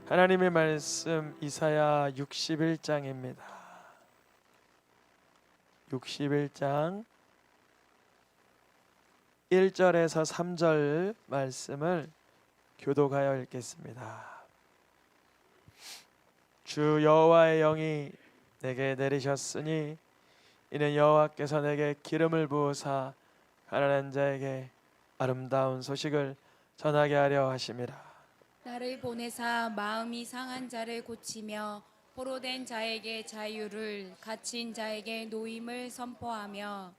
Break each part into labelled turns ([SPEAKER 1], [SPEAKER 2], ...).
[SPEAKER 1] 하나님의 말씀 이사야 61장입니다. 61장 1절에서 3절 말씀을 교독하여 읽겠습니다. 주 여호와의 영이 내게 내리셨으니 이는 여호와께서 내게 기름을 부으사 가난한 자에게 아름다운 소식을 전하게 하려 하심이라.
[SPEAKER 2] 나를 보내사 마음이 상한 자를 고치며 포로된 자에게 자유를, 갇힌 자에게 노임을 선포하며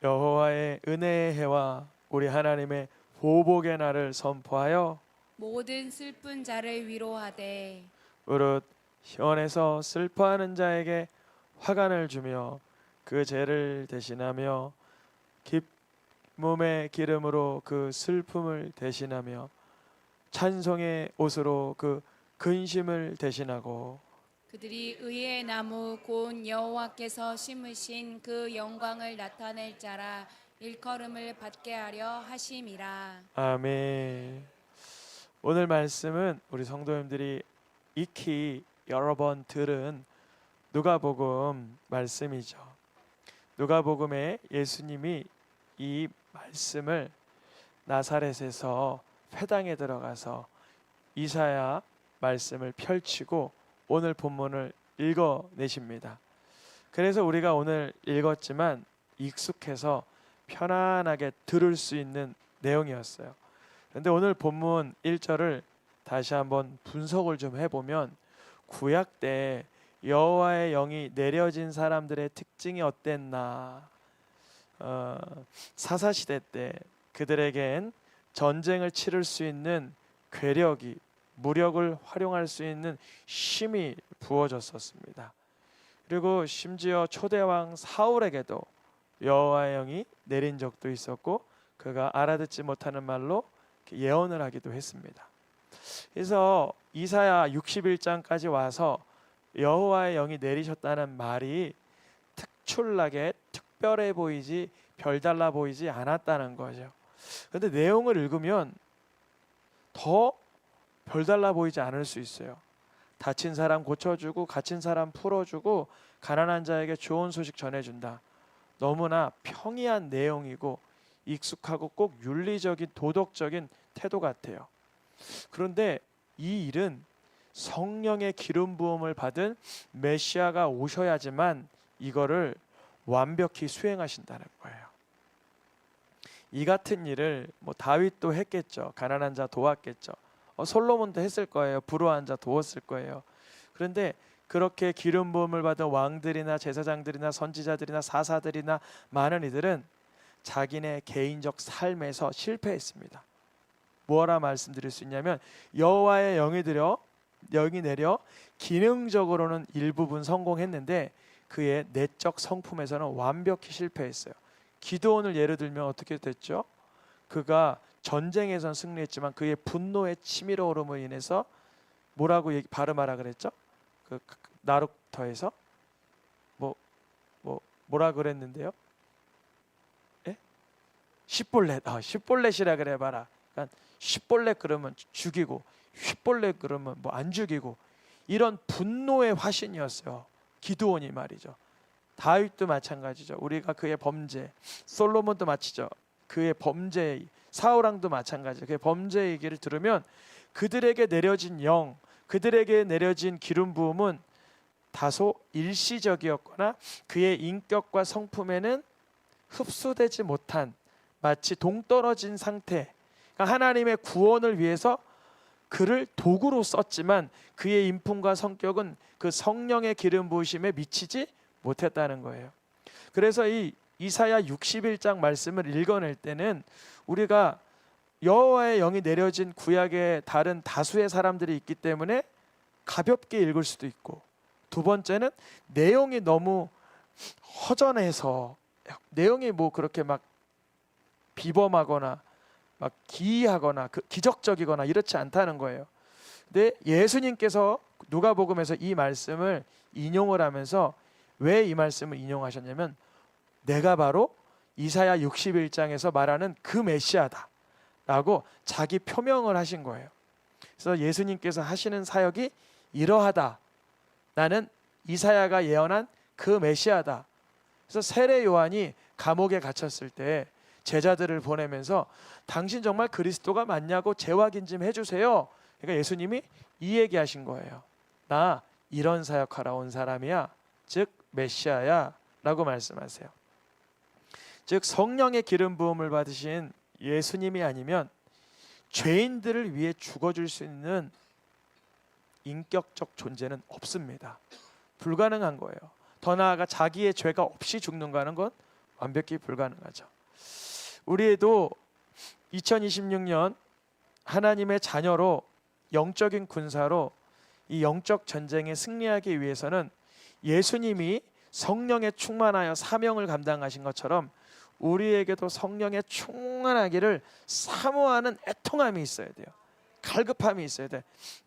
[SPEAKER 1] 여호와의 은혜의 해와 우리 하나님의 보복의 날을 선포하여
[SPEAKER 2] 모든 슬픈 자를 위로하되
[SPEAKER 1] 무릇 시온에서 슬퍼하는 자에게 화관을 주며 그 죄를 대신하며 기쁨의 기름으로 그 슬픔을 대신하며 찬송의 옷으로 그 근심을 대신하고
[SPEAKER 2] 그들이 의의 나무 곧 여호와께서 심으신 그 영광을 나타낼 자라 일컬음을 받게 하려 하심이라.
[SPEAKER 1] 아멘. 오늘 말씀은 우리 성도님들이 익히 여러 번 들은 누가복음 말씀이죠. 누가복음에 예수님이 이 말씀을 나사렛에서 회당에 들어가서 이사야 말씀을 펼치고 오늘 본문을 읽어내십니다. 그래서 우리가 오늘 읽었지만 익숙해서 편안하게 들을 수 있는 내용이었어요. 그런데 오늘 본문 1절을 다시 한번 분석을 좀 해보면 구약 때 여호와의 영이 내려진 사람들의 특징이 어땠나, 사사시대 때 그들에겐 전쟁을 치를 수 있는 괴력이, 무력을 활용할 수 있는 힘이 부어졌었습니다. 그리고 심지어 초대왕 사울에게도 여호와의 영이 내린 적도 있었고 그가 알아듣지 못하는 말로 예언을 하기도 했습니다. 그래서 이사야 61장까지 와서 여호와의 영이 내리셨다는 말이 특출나게 특별해 보이지 별달라 보이지 않았다는 거죠. 그런데 내용을 읽으면 더 별달라 보이지 않을 수 있어요. 다친 사람 고쳐주고 갇힌 사람 풀어주고 가난한 자에게 좋은 소식 전해준다. 너무나 평이한 내용이고 익숙하고 꼭 윤리적인 도덕적인 태도 같아요. 그런데 이 일은 성령의 기름 부음을 받은 메시아가 오셔야지만 이거를 완벽히 수행하신다는 거예요. 이 같은 일을 다윗도 했겠죠. 가난한 자 도왔겠죠. 솔로몬도 했을 거예요. 불우한 자 도웠을 거예요. 그런데 그렇게 기름 부음을 받은 왕들이나 제사장들이나 선지자들이나 사사들이나 많은 이들은 자기네 개인적 삶에서 실패했습니다. 뭐라 말씀드릴 수 있냐면 여호와의 영이 내려 기능적으로는 일부분 성공했는데 그의 내적 성품에서는 완벽히 실패했어요. 기드온을 예를 들면 어떻게 됐죠? 그가 전쟁에선 승리했지만 그의 분노의 치밀어 오름으로 인해서 뭐라고 발음하라 그랬죠? 그 나룩터에서 뭐라 그랬는데요? 예? 십볼렛이라 그래 봐라. 그러니까 십볼렛 그러면 죽이고 휘볼렛 그러면 안 죽이고 이런 분노의 화신이었어요. 기드온이 말이죠. 다윗도 마찬가지죠. 우리가 그의 범죄, 솔로몬도 마치죠. 그의 범죄, 사울왕도 마찬가지죠. 그의 범죄 얘기를 들으면 그들에게 내려진 영, 그들에게 내려진 기름 부음은 다소 일시적이었거나 그의 인격과 성품에는 흡수되지 못한 마치 동떨어진 상태. 그러니까 하나님의 구원을 위해서 그를 도구로 썼지만 그의 인품과 성격은 그 성령의 기름 부으심에 미치지 못했다는 거예요. 그래서 이 이사야 61장 말씀을 읽어낼 때는 우리가 여호와의 영이 내려진 구약의 다른 다수의 사람들이 있기 때문에 가볍게 읽을 수도 있고, 두 번째는 내용이 너무 허전해서 내용이 그렇게 막 비범하거나 막 기이하거나 기적적이거나 이렇지 않다는 거예요. 근데 예수님께서 누가복음에서 이 말씀을 인용을 하면서 왜 이 말씀을 인용하셨냐면 내가 바로 이사야 61장에서 말하는 그 메시아다 라고 자기 표명을 하신 거예요. 그래서 예수님께서 하시는 사역이 이러하다. 나는 이사야가 예언한 그 메시아다. 그래서 세례 요한이 감옥에 갇혔을 때 제자들을 보내면서 당신 정말 그리스도가 맞냐고 재확인 좀 해주세요. 그러니까 예수님이 이 얘기하신 거예요. 나 이런 사역하러 온 사람이야. 즉 메시아야 라고 말씀하세요. 즉 성령의 기름 부음을 받으신 예수님이 아니면 죄인들을 위해 죽어줄 수 있는 인격적 존재는 없습니다. 불가능한 거예요. 더 나아가 자기의 죄가 없이 죽는다는 건 완벽히 불가능하죠. 우리도 2026년 하나님의 자녀로 영적인 군사로 이 영적 전쟁에 승리하기 위해서는 예수님이 성령에 충만하여 사명을 감당하신 것처럼 우리에게도 성령에 충만하기를 사모하는 애통함이 있어야 돼요. 갈급함이 있어야 돼.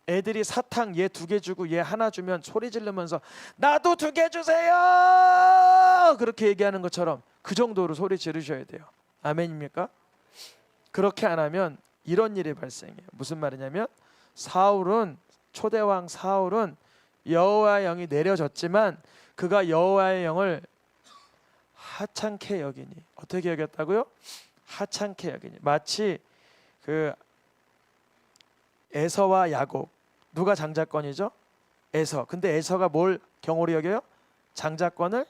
[SPEAKER 1] 애들이 사탕 얘 2개 주고 얘 하나 주면 소리 지르면서 나도 2개 주세요 그렇게 얘기하는 것처럼 그 정도로 소리 지르셔야 돼요. 아멘입니까? 그렇게 안 하면 이런 일이 발생해요. 무슨 말이냐면 초대왕 사울은 여호와의 영이 내려졌지만 그가 여호와의 영을 하찮게 여기니, 어떻게 여겼다고요? 하찮게 여기니. 마치 그 에서와 야곱, 누가 장자권이죠? 에서. 근데 에서가 뭘 경홀히 여겨요? 장자권을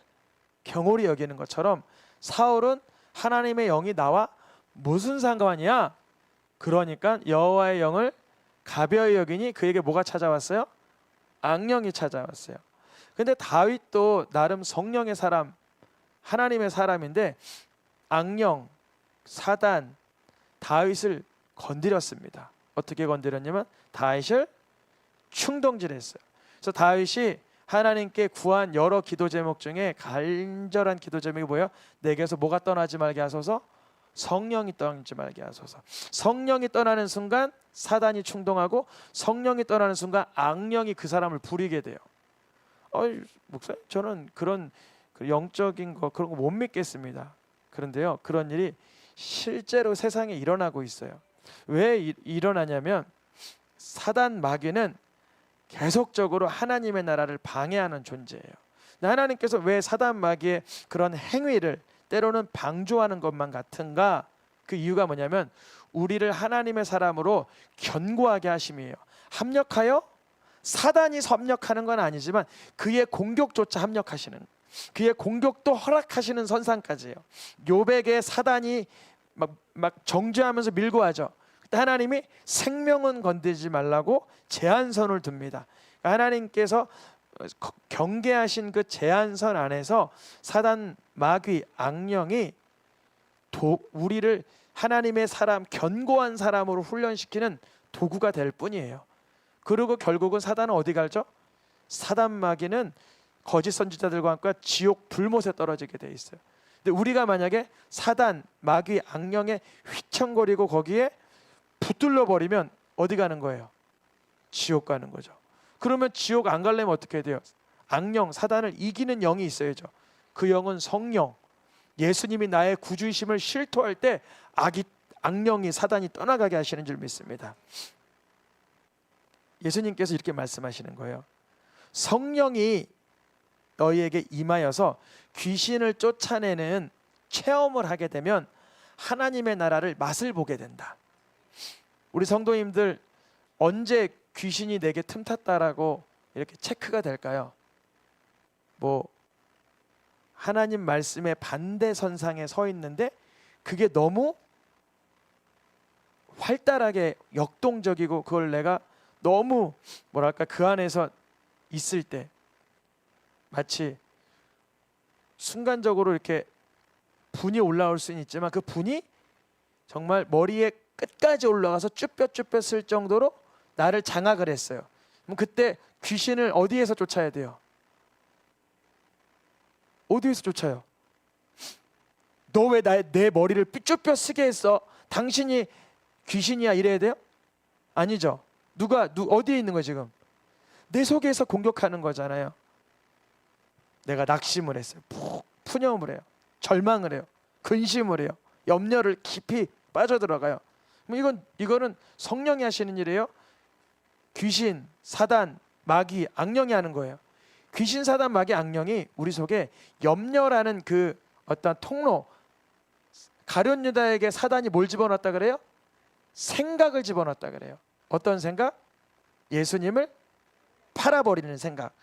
[SPEAKER 1] 경홀히 여기는 것처럼 사울은 하나님의 영이 나와 무슨 상관이야? 그러니까 여호와의 영을 가벼이 여기니 그에게 뭐가 찾아왔어요? 악령이 찾아왔어요. 근데 다윗도 나름 성령의 사람, 하나님의 사람인데 악령, 사단, 다윗을 건드렸습니다. 어떻게 건드렸냐면 다윗을 충동질했어요. 그래서 다윗이 하나님께 구한 여러 기도 제목 중에 간절한 기도 제목이 뭐예요? 내게서 뭐가 떠나지 말게 하소서, 성령이 떠나지 말게 하소서. 성령이 떠나는 순간 사단이 충동하고 성령이 떠나는 순간 악령이 그 사람을 부리게 돼요. 목사님 저는 그런 영적인 거 그런 거 못 믿겠습니다. 그런데요 그런 일이 실제로 세상에 일어나고 있어요. 왜 일어나냐면 사단 마귀는 계속적으로 하나님의 나라를 방해하는 존재예요. 근데 하나님께서 왜 사단 마귀의 그런 행위를 때로는 방조하는 것만 같은가? 그 이유가 뭐냐면 우리를 하나님의 사람으로 견고하게 하심이에요. 합력하여 사단이 협력하는 건 아니지만 그의 공격조차 합력하시는, 그의 공격도 허락하시는 선상까지예요. 욥에게 사단이 막 정죄하면서 밀고 하죠. 그때 하나님이 생명은 건드리지 말라고 제한선을 둡니다. 하나님께서 경계하신 그 제한선 안에서 사단, 마귀, 악령이 우리를 하나님의 사람, 견고한 사람으로 훈련시키는 도구가 될 뿐이에요. 그리고 결국은 사단은 어디 갈죠? 사단, 마귀는 거짓 선지자들과 함께 지옥 불못에 떨어지게 돼 있어요. 근데 우리가 만약에 사단, 마귀, 악령에 휘청거리고 거기에 붙들려 버리면 어디 가는 거예요? 지옥 가는 거죠. 그러면 지옥 안 가려면 어떻게 해야 돼요? 악령, 사단을 이기는 영이 있어야죠. 그 영은 성령. 예수님이 나의 구주이심을 실토할 때 악령이, 사단이 떠나가게 하시는 줄 믿습니다. 예수님께서 이렇게 말씀하시는 거예요. 성령이 너희에게 임하여서 귀신을 쫓아내는 체험을 하게 되면 하나님의 나라를 맛을 보게 된다. 우리 성도님들 언제 귀신이 내게 틈탔다라고 이렇게 체크가 될까요? 하나님 말씀의 반대 선상에 서 있는데 그게 너무 활달하게 역동적이고 그걸 내가 너무 그 안에서 있을 때 마치 순간적으로 이렇게 분이 올라올 수는 있지만 그 분이 정말 머리에 끝까지 올라가서 쭈뼛쭈뼛 쓸 정도로 나를 장악을 했어요. 그럼 그때 귀신을 어디에서 쫓아야 돼요? 어디에서 쫓아요? 너 왜 내 머리를 쭈뼛 쓰게 했어? 당신이 귀신이야 이래야 돼요? 아니죠. 어디에 있는 거예요 지금? 내 속에서 공격하는 거잖아요. 내가 낙심을 했어요. 푸념을 해요. 절망을 해요. 근심을 해요. 염려를 깊이 빠져들어가요. 이거는 성령이 하시는 일이에요? 귀신, 사단, 마귀, 악령이 하는 거예요. 귀신, 사단, 마귀, 악령이 우리 속에 염려라는 그 어떤 통로, 가룟 유다에게 사단이 뭘 집어넣었다 그래요? 생각을 집어넣었다 그래요. 어떤 생각? 예수님을 팔아버리는 생각.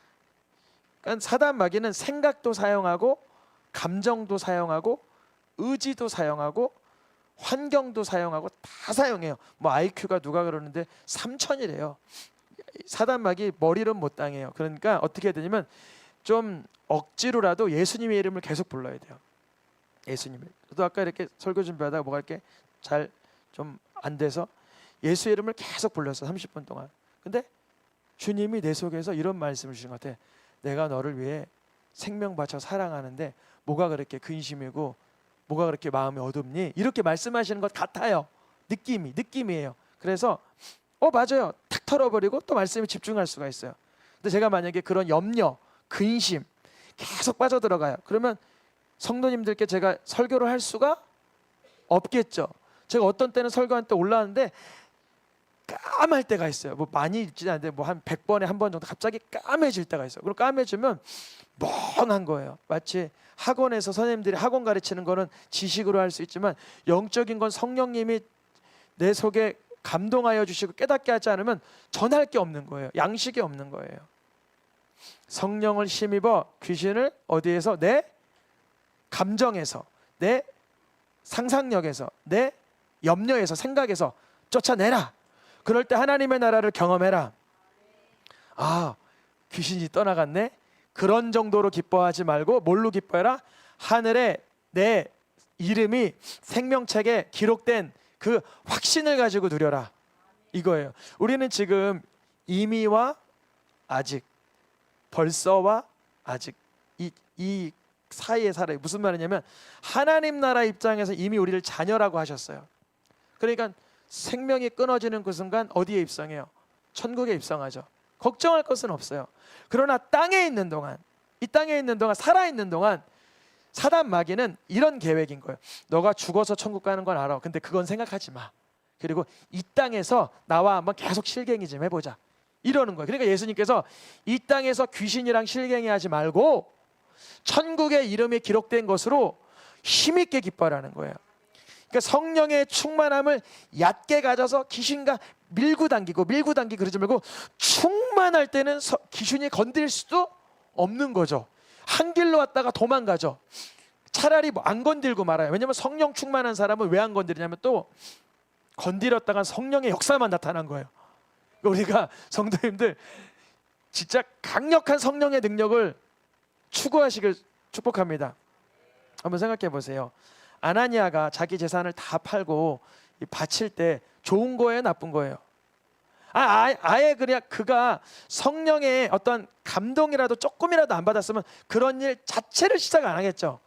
[SPEAKER 1] 그러니까 사단 마귀는 생각도 사용하고 감정도 사용하고 의지도 사용하고 환경도 사용하고 다 사용해요. 뭐 IQ가 누가 그러는데 3000이래요. 사단 마귀 머리는 못 당해요. 그러니까 어떻게 해야 되냐면 좀 억지로라도 예수님의 이름을 계속 불러야 돼요. 예수님을. 저도 아까 이렇게 설교 준비하다가 뭐가 이렇게 잘 좀 안 돼서 예수 이름을 계속 불렀어 30분 동안. 근데 주님이 내 속에서 이런 말씀을 주신 것 같아. 내가 너를 위해 생명 바쳐 사랑하는데 뭐가 그렇게 근심이고 뭐가 그렇게 마음이 어둡니? 이렇게 말씀하시는 것 같아요. 느낌이에요. 그래서 맞아요. 탁 털어버리고 또 말씀에 집중할 수가 있어요. 근데 제가 만약에 그런 염려, 근심 계속 빠져들어가요. 그러면 성도님들께 제가 설교를 할 수가 없겠죠. 제가 어떤 때는 설교할 때 올라왔는데 까말 때가 있어요. 뭐 많이 있지는 않는데 뭐 한 100번에 한 번 정도 갑자기 까매질 때가 있어요. 그럼 까매지면 멍한 거예요. 마치 학원에서 선생님들이 학원 가르치는 거는 지식으로 할 수 있지만 영적인 건 성령님이 내 속에 감동하여 주시고 깨닫게 하지 않으면 전할 게 없는 거예요. 양식이 없는 거예요. 성령을 힘입어 귀신을 어디에서? 내 감정에서, 내 상상력에서, 내 염려에서, 생각에서 쫓아내라. 그럴 때 하나님의 나라를 경험해라. 귀신이 떠나갔네. 그런 정도로 기뻐하지 말고 뭘로 기뻐해라? 하늘에 내 이름이 생명책에 기록된 그 확신을 가지고 누려라. 이거예요. 우리는 지금 이미와 아직, 벌써와 아직 이 사이에 살아요. 무슨 말이냐면 하나님 나라 입장에서 이미 우리를 자녀라고 하셨어요. 그러니까 생명이 끊어지는 그 순간 어디에 입성해요? 천국에 입성하죠. 걱정할 것은 없어요. 그러나 땅에 있는 동안, 이 땅에 있는 동안, 살아있는 동안 사단 마귀는 이런 계획인 거예요. 너가 죽어서 천국 가는 건 알아. 근데 그건 생각하지 마. 그리고 이 땅에서 나와 한번 계속 실갱이 좀 해보자. 이러는 거예요. 그러니까 예수님께서 이 땅에서 귀신이랑 실갱이 하지 말고 천국의 이름이 기록된 것으로 힘있게 기뻐하라는 거예요. 그러니까 성령의 충만함을 얕게 가져서 귀신과 밀고 당기고 그러지 말고 충만할 때는 귀신이 건드릴 수도 없는 거죠. 한 길로 왔다가 도망가죠. 차라리 뭐 안 건들고 말아요. 왜냐하면 성령 충만한 사람은 왜 안 건드리냐면 또 건드렸다간 성령의 역사만 나타난 거예요. 우리가 성도님들 진짜 강력한 성령의 능력을 추구하시길 축복합니다. 한번 생각해 보세요. 아나니아가 자기 재산을 다 팔고 바칠 때 좋은 거예요, 나쁜 거예요? 아예 그냥 그가 성령의 어떤 감동이라도 조금이라도 안 받았으면 그런 일 자체를 시작 안 하겠죠.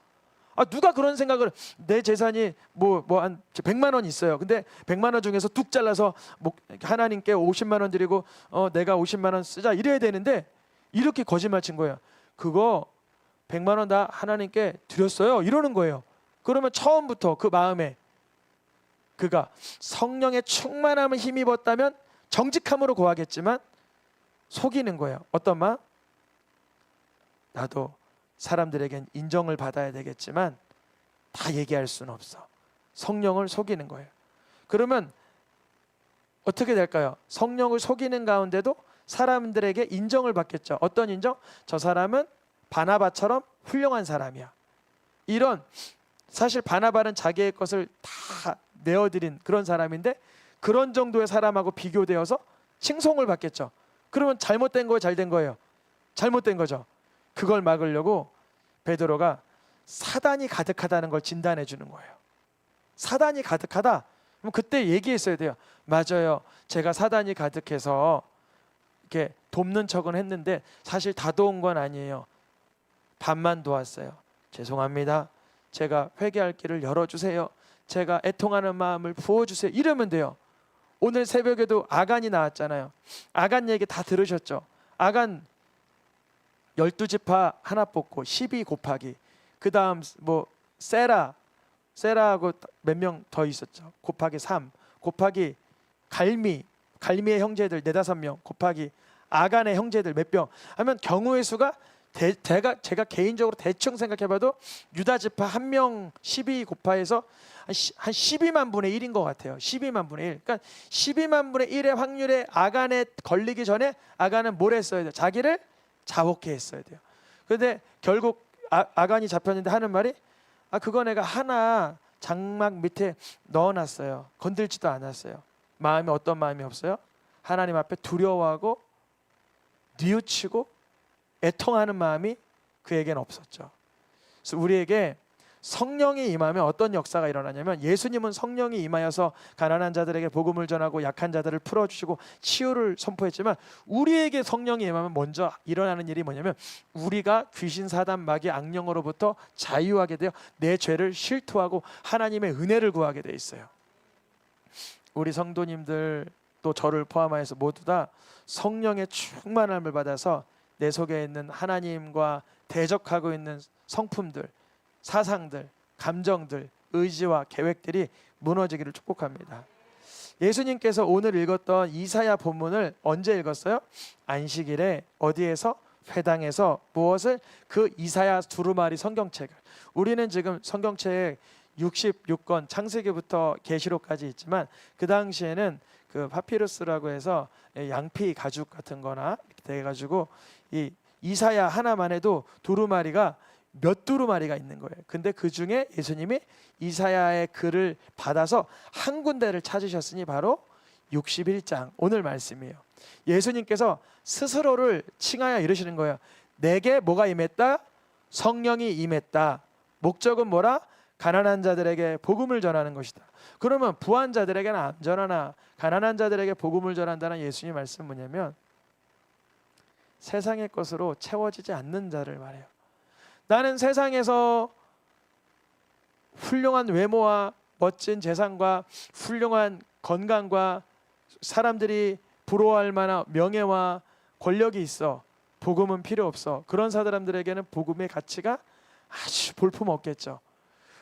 [SPEAKER 1] 누가 그런 생각을, 내 재산이 뭐 한 100만 원 있어요. 근데 100만 원 중에서 뚝 잘라서 하나님께 50만 원 드리고 내가 50만 원 쓰자 이래야 되는데 이렇게 거짓말 친 거예요. 그거 100만 원 다 하나님께 드렸어요. 이러는 거예요. 그러면 처음부터 그 마음에 그가 성령의 충만함을 힘입었다면 정직함으로 고하겠지만 속이는 거예요. 어떤 마음? 나도 사람들에겐 인정을 받아야 되겠지만 다 얘기할 수는 없어. 성령을 속이는 거예요. 그러면 어떻게 될까요? 성령을 속이는 가운데도 사람들에게 인정을 받겠죠. 어떤 인정? 저 사람은 바나바처럼 훌륭한 사람이야. 이런, 사실 바나바는 자기의 것을 다 내어드린 그런 사람인데 그런 정도의 사람하고 비교되어서 칭송을 받겠죠. 그러면 잘못된 거예요, 잘된 거예요? 잘못된 거죠. 그걸 막으려고 베드로가 사단이 가득하다는 걸 진단해 주는 거예요. 사단이 가득하다. 그럼 그때 얘기했어야 돼요. 맞아요. 제가 사단이 가득해서 이렇게 돕는 척은 했는데 사실 다 도운 건 아니에요. 반만 도왔어요. 죄송합니다. 제가 회개할 길을 열어주세요. 제가 애통하는 마음을 부어주세요. 이러면 돼요. 오늘 새벽에도 아간이 나왔잖아요. 아간 얘기 다 들으셨죠? 아간 12지파 하나 뽑고 12 곱하기 그 다음 뭐 세라하고 몇 명 더 있었죠. 곱하기 3 곱하기 갈미 갈미의 형제들 4-5명 곱하기 아간의 형제들 몇 명 하면 경우의 수가 제가 개인적으로 대충 생각해봐도 유다 지파 한 명 12 곱하해서 한 12만 분의 1인 것 같아요. 12만 분의 1. 그러니까 12만 분의 1의 확률에 아간에 걸리기 전에 아간은 뭘 했어야 돼요? 자기를 자복해 했어야 돼요. 그런데 결국 아간이 잡혔는데 하는 말이 그거 내가 하나 장막 밑에 넣어놨어요. 건들지도 않았어요. 마음이 어떤 마음이 없어요? 하나님 앞에 두려워하고 뉘우치고 애통하는 마음이 그에게는 없었죠. 그래서 우리에게 성령이 임하면 어떤 역사가 일어나냐면 예수님은 성령이 임하여서 가난한 자들에게 복음을 전하고 약한 자들을 풀어주시고 치유를 선포했지만 우리에게 성령이 임하면 먼저 일어나는 일이 뭐냐면 우리가 귀신 사단 마귀 악령으로부터 자유하게 되어 내 죄를 실토하고 하나님의 은혜를 구하게 돼 있어요. 우리 성도님들 또 저를 포함하여서 모두 다 성령의 충만함을 받아서 내 속에 있는 하나님과 대적하고 있는 성품들, 사상들, 감정들, 의지와 계획들이 무너지기를 축복합니다. 예수님께서 오늘 읽었던 이사야 본문을 언제 읽었어요? 안식일에 어디에서? 회당에서. 무엇을? 그 이사야 두루마리 성경책을. 우리는 지금 성경책 66권 창세기부터 계시록까지 있지만 그 당시에는 그 파피루스라고 해서 양피 가죽 같은 거나 이렇게 돼 가지고 이 이사야 하나만 해도 두루마리가 몇 두루마리가 있는 거예요. 근데 그 중에 예수님이 이사야의 글을 받아서 한 군데를 찾으셨으니 바로 61장 오늘 말씀이에요. 예수님께서 스스로를 칭하여 이르시는 거예요. 내게 뭐가 임했다? 성령이 임했다. 목적은 뭐라? 가난한 자들에게 복음을 전하는 것이다. 그러면 부한 자들에게는 안 전하나 가난한 자들에게 복음을 전한다는 예수님 말씀은 뭐냐면 세상의 것으로 채워지지 않는 자를 말해요. 나는 세상에서 훌륭한 외모와 멋진 재산과 훌륭한 건강과 사람들이 부러워할 만한 명예와 권력이 있어. 복음은 필요 없어. 그런 사람들에게는 복음의 가치가 아주 볼품없겠죠.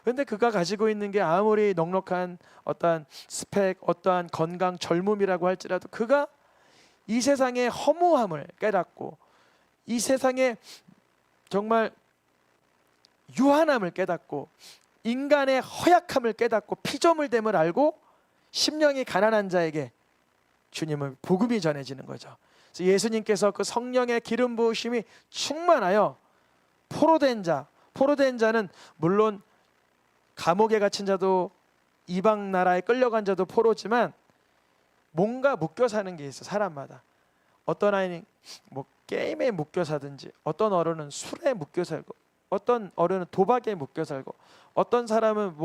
[SPEAKER 1] 그런데 그가 가지고 있는 게 아무리 넉넉한 어떠한 스펙, 어떠한 건강, 젊음이라고 할지라도 그가 이 세상의 허무함을 깨닫고 이 세상의 정말 유한함을 깨닫고 인간의 허약함을 깨닫고 피조물됨을 알고 심령이 가난한 자에게 주님의 복음이 전해지는 거죠. 그래서 예수님께서 그 성령의 기름 부으심이 충만하여 포로된 자는 물론 감옥에 갇힌 자도 이방 나라에 끌려간 자도 포로지만 뭔가 묶여 사는 게 있어. 사람마다 어떤 아이는 뭐 게임에 묶여 사든지 어떤 어른은 술에 묶여 살고 어떤 어른은 도박에 묶여 살고 어떤 사람은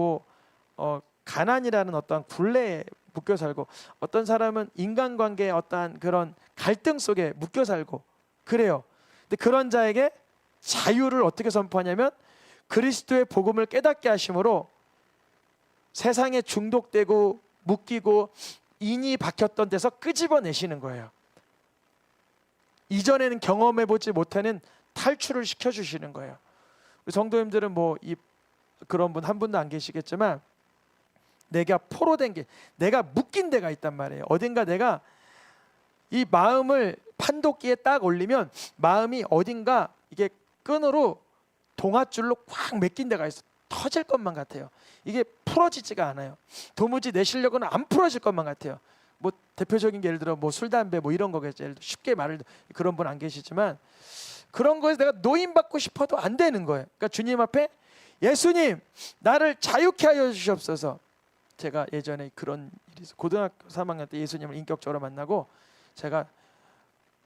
[SPEAKER 1] 가난이라는 어떤 굴레에 묶여 살고 어떤 사람은 인간관계의 어떠한 그런 갈등 속에 묶여 살고 그래요. 근데 그런 자에게 자유를 어떻게 선포하냐면 그리스도의 복음을 깨닫게 하심으로 세상에 중독되고 묶이고 인이 박혔던 데서 끄집어내시는 거예요. 이전에는 경험해보지 못하는 탈출을 시켜주시는 거예요. 성도님들은 그런 분 한 분도 안 계시겠지만 내가 포로된 게 내가 묶인 데가 있단 말이에요. 어딘가 내가 이 마음을 판독기에 딱 올리면 마음이 어딘가 이게 끈으로 동아줄로 꽉 맡긴 데가 있어. 터질 것만 같아요. 이게 풀어지지가 않아요. 도무지 내 실력은 안 풀어질 것만 같아요. 대표적인 게 예를 들어 술 담배 이런 거겠죠. 예를 들어 쉽게 말을 그런 분 안 계시지만 그런 거에서 내가 노인받고 싶어도 안 되는 거예요. 그러니까 주님 앞에 예수님 나를 자유케 하여 주시옵소서. 제가 예전에 그런 일이 있어요. 고등학교 3학년 때 예수님을 인격적으로 만나고 제가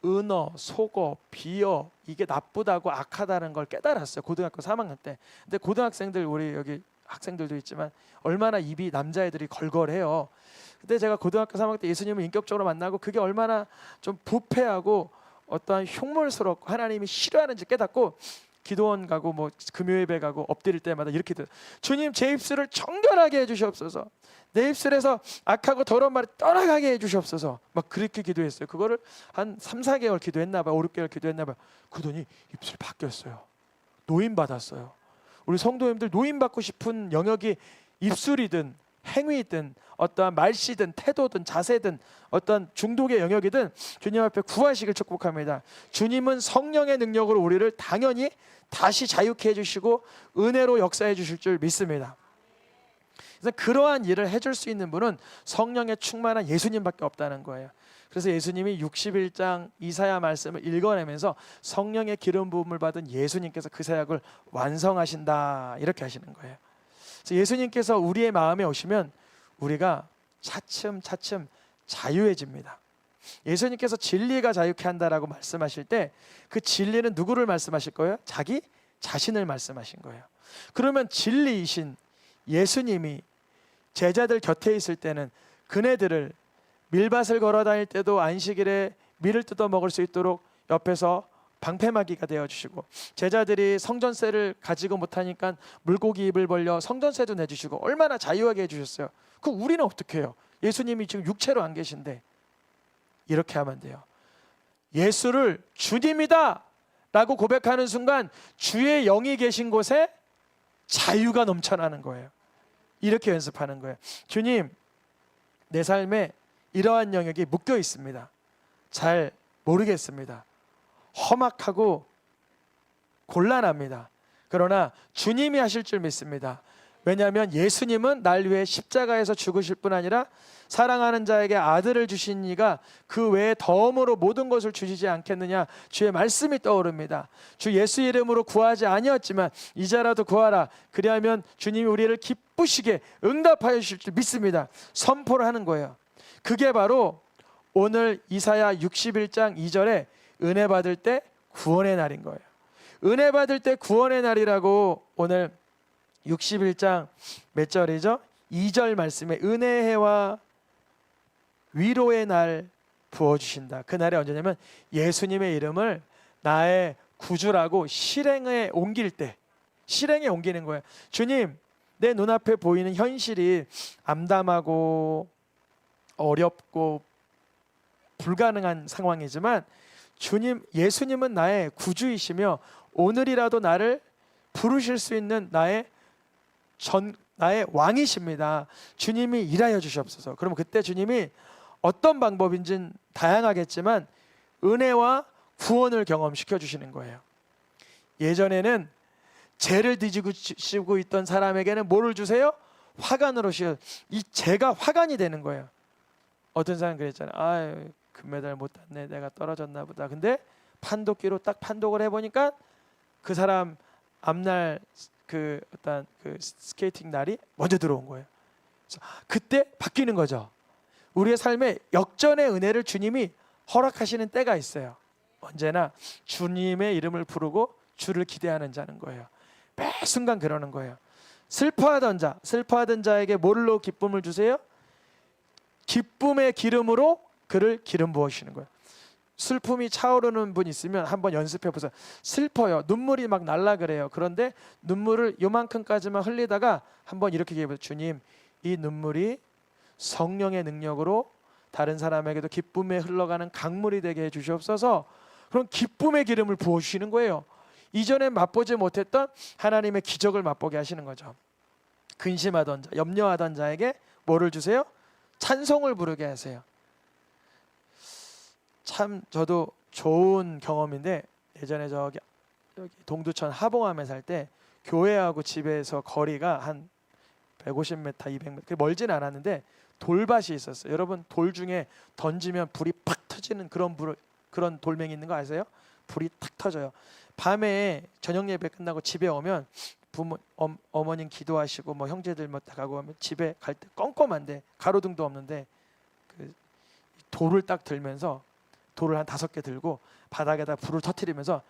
[SPEAKER 1] 은어, 속어, 비어 이게 나쁘다고 악하다는 걸 깨달았어요. 고등학교 3학년 때. 근데 고등학생들 우리 여기 학생들도 있지만 얼마나 입이 남자애들이 걸걸해요. 근데 제가 고등학교 3학년 때 예수님을 인격적으로 만나고 그게 얼마나 좀 부패하고 어떠한 흉물스럽고 하나님이 싫어하는지 깨닫고 기도원 가고 금요예배 가고 엎드릴 때마다 이렇게 돼요. 주님 제 입술을 정결하게 해주시옵소서. 내 입술에서 악하고 더러운 말을 떠나가게 해주시옵소서. 그렇게 기도했어요. 그거를 한 3-4개월 기도했나 봐요. 5-6개월 기도했나 봐요. 그러더니 입술이 바뀌었어요. 노인 받았어요. 우리 성도님들 노인 받고 싶은 영역이 입술이든 행위든 어떠한 말씨든 태도든 자세든 어떤 중독의 영역이든 주님 앞에 구하시길 축복합니다. 주님은 성령의 능력으로 우리를 당연히 다시 자유케 해주시고 은혜로 역사해 주실 줄 믿습니다. 그래서 그러한 일을 해줄 수 있는 분은 성령에 충만한 예수님밖에 없다는 거예요. 그래서 예수님이 61장 이사야 말씀을 읽어내면서 성령의 기름 부음을 받은 예수님께서 그 사역을 완성하신다 이렇게 하시는 거예요. 그래서 예수님께서 우리의 마음에 오시면 우리가 차츰차츰 자유해집니다. 예수님께서 진리가 자유케 한다라고 말씀하실 때 그 진리는 누구를 말씀하실 거예요? 자기 자신을 말씀하신 거예요. 그러면 진리이신 예수님이 제자들 곁에 있을 때는 그네들을 밀밭을 걸어 다닐 때도 안식일에 밀을 뜯어 먹을 수 있도록 옆에서 방패막이가 되어주시고, 제자들이 성전세를 가지고 못하니까 물고기 입을 벌려 성전세도 내주시고 얼마나 자유하게 해주셨어요. 그 우리는 어떻게 해요? 예수님이 지금 육체로 안 계신데. 이렇게 하면 돼요. 예수를 주님이다 라고 고백하는 순간 주의 영이 계신 곳에 자유가 넘쳐나는 거예요. 이렇게 연습하는 거예요. 주님, 내 삶에 이러한 영역이 묶여 있습니다. 잘 모르겠습니다. 험악하고 곤란합니다. 그러나 주님이 하실 줄 믿습니다. 왜냐하면 예수님은 날 위해 십자가에서 죽으실 뿐 아니라 사랑하는 자에게 아들을 주신 이가 그 외에 덤으로 모든 것을 주시지 않겠느냐, 주의 말씀이 떠오릅니다. 주 예수 이름으로 구하지 아니었지만 이제라도 구하라. 그리하면 주님이 우리를 기쁘시게 응답하여 주실 줄 믿습니다. 선포를 하는 거예요. 그게 바로 오늘 이사야 61장 2절에 은혜 받을 때 구원의 날인 거예요. 은혜 받을 때 구원의 날이라고 오늘 61장 몇 절이죠? 2절 말씀에 은혜와 위로의 날 부어주신다. 그 날이 언제냐면 예수님의 이름을 나의 구주라고 실행에 옮길 때, 실행에 옮기는 거예요. 주님, 내 눈앞에 보이는 현실이 암담하고 어렵고 불가능한 상황이지만 주님, 예수님은 나의 구주이시며 오늘이라도 나를 부르실 수 있는 나의 왕이십니다. 주님이 일하여 주시옵소서. 그럼 그때 주님이 어떤 방법인지는 다양하겠지만 은혜와 구원을 경험시켜 주시는 거예요. 예전에는 죄를 뒤지고 있던 사람에게는 뭐를 주세요? 화관으로 씌워. 이 죄가 화관이 되는 거예요. 어떤 사람 그랬잖아요. 아유, 금메달 못 땄네, 내가 떨어졌나 보다. 근데 판독기로 딱 판독을 해보니까 그 사람 앞날 그 어떤 그 스케이팅 날이 먼저 들어온 거예요. 그래서 그때 바뀌는 거죠. 우리의 삶에 역전의 은혜를 주님이 허락하시는 때가 있어요. 언제나 주님의 이름을 부르고 주를 기대하는 자는 거예요. 매 순간 그러는 거예요. 슬퍼하던 자에게 뭘로 기쁨을 주세요? 기쁨의 기름으로 그를 기름 부으시는 거예요. 슬픔이 차오르는 분 있으면 한번 연습해 보세요. 슬퍼요. 눈물이 막 날라 그래요. 그런데 눈물을 요만큼까지만 흘리다가 한번 이렇게 얘기해 보세요. 주님, 이 눈물이 성령의 능력으로 다른 사람에게도 기쁨에 흘러가는 강물이 되게 해 주시옵소서. 그럼 기쁨의 기름을 부어 주시는 거예요. 이전에 맛보지 못했던 하나님의 기적을 맛보게 하시는 거죠. 근심하던 자, 염려하던 자에게 뭐를 주세요? 찬송을 부르게 하세요. 참 저도 좋은 경험인데, 예전에 여기 동두천 하봉암에 살 때 교회하고 집에서 거리가 한 150m, 200m 멀진 않았는데 돌밭이 있었어요. 여러분, 돌 중에 던지면 불이 팍 터지는 그런 돌멩이 있는 거 아세요? 불이 탁 터져요. 밤에 저녁 예배 끝나고 집에 오면 어머님 기도하시고 뭐 형제들 뭐 다 가고 하면 집에 갈 때 껌껌한데 가로등도 없는데 그 돌을 딱 들면서 돌을 한 5개 들고 바닥에다 불을 터뜨리면서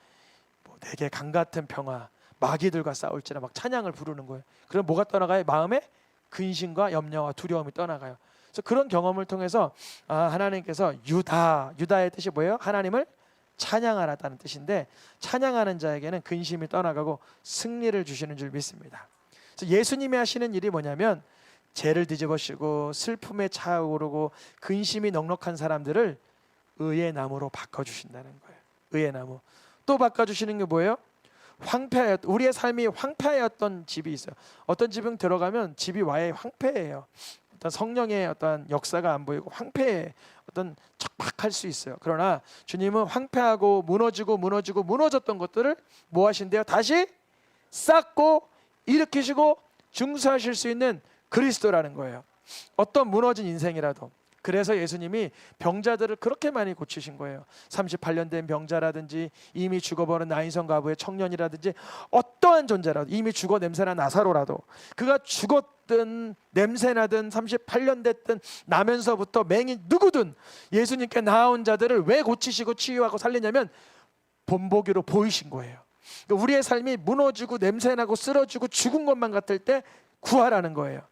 [SPEAKER 1] 뭐 내게 강 같은 평화, 마귀들과 싸울지라 막 찬양을 부르는 거예요. 그럼 뭐가 떠나가요? 마음에 근심과 염려와 두려움이 떠나가요. 그래서 그런 경험을 통해서 하나님께서 유다의 뜻이 뭐예요? 하나님을 찬양하라는 뜻인데, 찬양하는 자에게는 근심이 떠나가고 승리를 주시는 줄 믿습니다. 그래서 예수님이 하시는 일이 뭐냐면 죄를 뒤집으시고 슬픔에 차오르고 근심이 넉넉한 사람들을 의의 나무로 바꿔주신다는 거예요. 의의 나무. 또 바꿔주시는 게 뭐예요? 우리의 삶이 황폐하였던 집이 있어요. 어떤 집은 들어가면 집이 와해 황폐해요. 어떤 성령의 어떤 역사가 안 보이고 황폐해, 어떤 척박할 수 있어요. 그러나 주님은 황폐하고 무너졌던 것들을 뭐 하신대요? 다시 쌓고 일으키시고 중수하실 수 있는 그리스도라는 거예요. 어떤 무너진 인생이라도. 그래서 예수님이 병자들을 그렇게 많이 고치신 거예요. 38년 된 병자라든지 이미 죽어버린 나인성 가부의 청년이라든지 어떠한 존재라도, 이미 죽어 냄새난 나사로라도, 그가 죽었든 냄새나든 38년 됐든 나면서부터 맹인 누구든 예수님께 나아온 자들을 왜 고치시고 치유하고 살리냐면 본보기로 보이신 거예요. 그러니까 우리의 삶이 무너지고 냄새나고 쓰러지고 죽은 것만 같을 때 구하라는 거예요.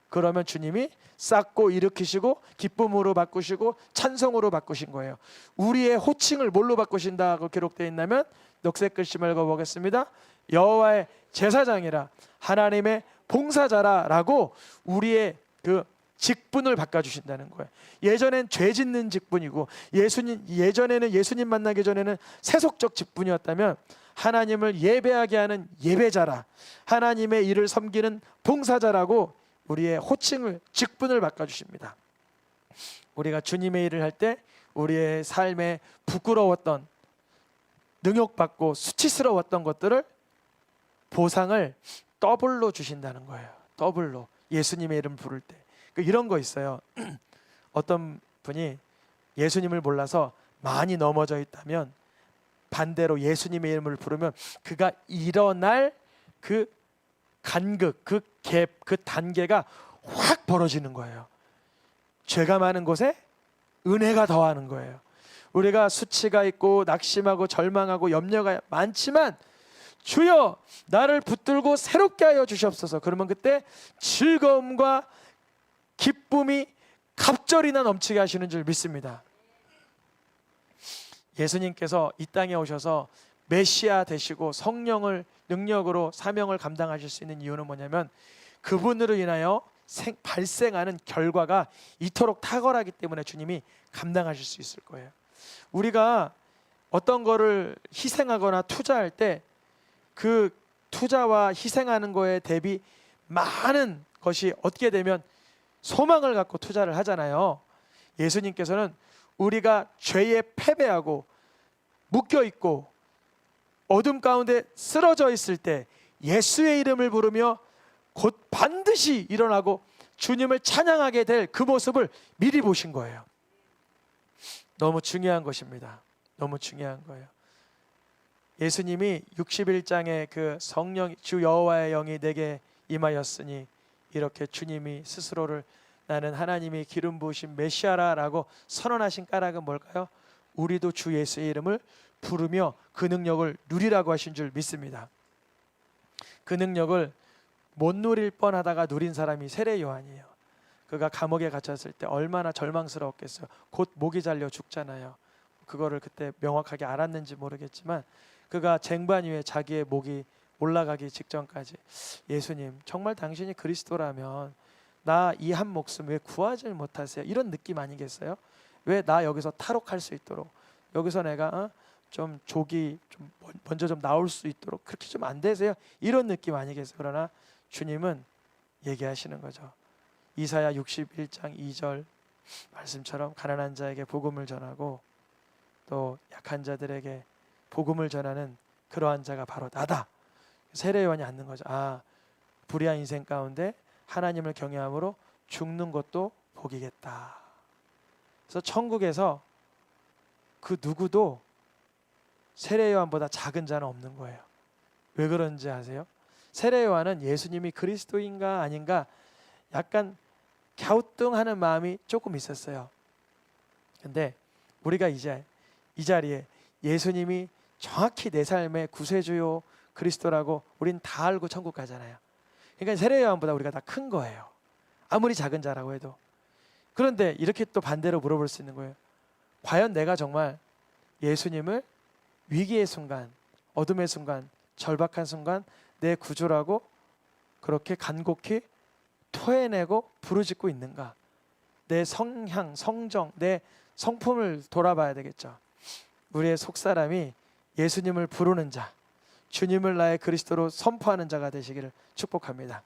[SPEAKER 1] 그러면 주님이 쌓고 일으키시고 기쁨으로 바꾸시고 찬송으로 바꾸신 거예요. 우리의 호칭을 뭘로 바꾸신다고 기록되어 있냐면 녹색 글씨를 읽어보겠습니다. 여호와의 제사장이라, 하나님의 봉사자라라고 우리의 그 직분을 바꿔주신다는 거예요. 예전엔 죄 짓는 직분이고 예전에는 예수님 만나기 전에는 세속적 직분이었다면 하나님을 예배하게 하는 예배자라, 하나님의 일을 섬기는 봉사자라고 우리의 호칭을, 직분을 바꿔주십니다. 우리가 주님의 일을 할 때 우리의 삶에 부끄러웠던, 능욕받고 수치스러웠던 것들을 보상을 더블로 주신다는 거예요. 더블로. 예수님의 이름 부를 때 이런 거 있어요. 어떤 분이 예수님을 몰라서 많이 넘어져 있다면 반대로 예수님의 이름을 부르면 그가 일어날 그 간극, 그 갭, 그 단계가 확 벌어지는 거예요. 죄가 많은 곳에 은혜가 더하는 거예요. 우리가 수치가 있고 낙심하고 절망하고 염려가 많지만 주여 나를 붙들고 새롭게 하여 주시옵소서. 그러면 그때 즐거움과 기쁨이 갑절이나 넘치게 하시는 줄 믿습니다. 예수님께서 이 땅에 오셔서 메시아 되시고 성령을 능력으로 사명을 감당하실 수 있는 이유는 뭐냐면 그분으로 인하여 발생하는 결과가 이토록 탁월하기 때문에 주님이 감당하실 수 있을 거예요. 우리가 어떤 거를 희생하거나 투자할 때 그 투자와 희생하는 거에 대비 많은 것이 어떻게 되면 소망을 갖고 투자를 하잖아요. 예수님께서는 우리가 죄에 패배하고 묶여있고 어둠 가운데 쓰러져 있을 때 예수의 이름을 부르며 곧 반드시 일어나고 주님을 찬양하게 될 그 모습을 미리 보신 거예요. 너무 중요한 것입니다. 너무 중요한 거예요. 예수님이 61장에 그 성령 주 여호와의 영이 내게 임하였으니 이렇게 주님이 스스로를 나는 하나님이 기름 부으신 메시아라라고 선언하신 까닭은 뭘까요? 우리도 주 예수의 이름을 부르며 그 능력을 누리라고 하신 줄 믿습니다. 그 능력을 못 누릴 뻔하다가 누린 사람이 세례 요한이에요. 그가 감옥에 갇혔을 때 얼마나 절망스러웠겠어요. 곧 목이 잘려 죽잖아요. 그거를 그때 명확하게 알았는지 모르겠지만 그가 쟁반 위에 자기의 목이 올라가기 직전까지 예수님 정말 당신이 그리스도라면 나 이 한 목숨 왜 구하지 못하세요? 이런 느낌 아니겠어요? 왜 나 여기서 탈옥할 수 있도록, 여기서 내가 좀 족이 좀 먼저 좀 나올 수 있도록 그렇게 좀 안 되세요? 이런 느낌 아니겠어요? 그러나 주님은 얘기하시는 거죠. 이사야 61장 2절 말씀처럼 가난한 자에게 복음을 전하고 또 약한 자들에게 복음을 전하는 그러한 자가 바로 나다. 세례 요한이 앉는 거죠. 아, 불의한 인생 가운데 하나님을 경외함으로 죽는 것도 복이겠다. 그래서 천국에서 그 누구도 세례 요한보다 작은 자는 없는 거예요. 왜 그런지 아세요? 세례 요한은 예수님이 그리스도인가 아닌가 약간 갸우뚱하는 마음이 조금 있었어요. 근데 우리가 이제 이 자리에 예수님이 정확히 내 삶의 구세주요 그리스도라고 우린 다 알고 천국 가잖아요. 그러니까 세례 요한보다 우리가 다 큰 거예요. 아무리 작은 자라고 해도. 그런데 이렇게 또 반대로 물어볼 수 있는 거예요. 과연 내가 정말 예수님을 위기의 순간, 어둠의 순간, 절박한 순간 내 구주라고 그렇게 간곡히 토해내고 부르짖고 있는가? 내 성향, 성정, 내 성품을 돌아봐야 되겠죠. 우리의 속사람이 예수님을 부르는 자, 주님을 나의 그리스도로 선포하는 자가 되시기를 축복합니다.